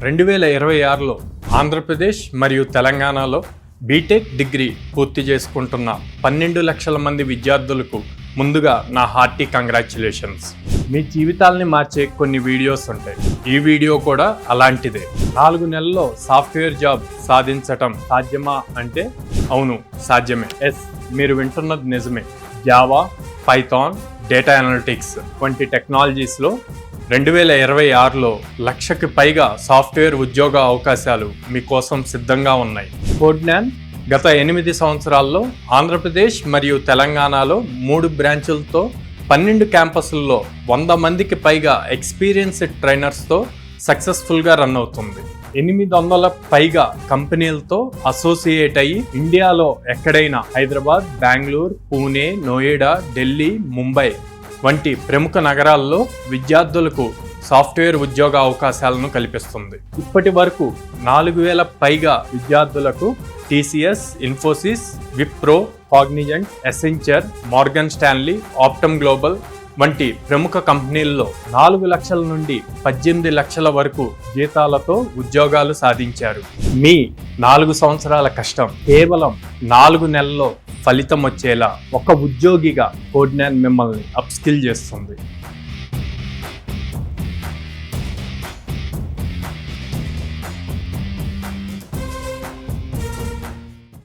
2026లో ఆంధ్రప్రదేశ్ మరియు తెలంగాణలో BTech degree పూర్తి చేసుకుంటున్న 12 లక్షల మంది విద్యార్థులకు ముందుగా నా హార్టీ కంగ్రాచ్యులేషన్స్. మీ జీవితాల్ని మార్చే కొన్ని వీడియోస్ ఉంటాయి. ఈ వీడియో కూడా అలాంటిదే. 4 నెలల్లో సాఫ్ట్వేర్ జాబ్ సాధించటం సాధ్యమా అంటే అవును, సాధ్యమే. మీరు వింటున్నది నిజమే. జావా, పైథాన్, డేటా అనలిటిక్స్ వంటి టెక్నాలజీస్లో 2026లో లక్షకి పైగా సాఫ్ట్వేర్ ఉద్యోగ అవకాశాలు మీకోసం సిద్ధంగా ఉన్నాయి. కోడ్న్యాన్ గత 8 సంవత్సరాల్లో ఆంధ్రప్రదేశ్ మరియు తెలంగాణలో 3 బ్రాంచులతో 12 క్యాంపస్ల్లో 100 మందికి పైగా ఎక్స్పీరియన్స్డ్ ట్రైనర్స్తో సక్సెస్ఫుల్గా రన్ అవుతుంది. 800 పైగా కంపెనీలతో అసోసియేట్ అయ్యి ఇండియాలో ఎక్కడైనా హైదరాబాద్, బెంగళూరు, పూణే, నోయిడా, ఢిల్లీ, ముంబై వంటి ప్రముఖ నగరాల్లో విద్యార్థులకు సాఫ్ట్వేర్ ఉద్యోగ అవకాశాలను కల్పిస్తుంది. ఇప్పటి వరకు 4000 పైగా విద్యార్థులకు TCS, Infosys, Wipro, Cognizant, Accenture, Morgan Stanley, Optum Global వంటి ప్రముఖ కంపెనీల్లో 4 లక్షల నుండి 18 లక్షల వరకు జీతాలతో ఉద్యోగాలు సాధించారు. మీ 4 సంవత్సరాల కష్టం కేవలం 4 నెలల్లో ఫలితం వచ్చేలా ఒక ఉద్యోగిగా కోడ్న్యాన్ మిమ్మల్ని అప్స్కిల్ చేస్తుంది.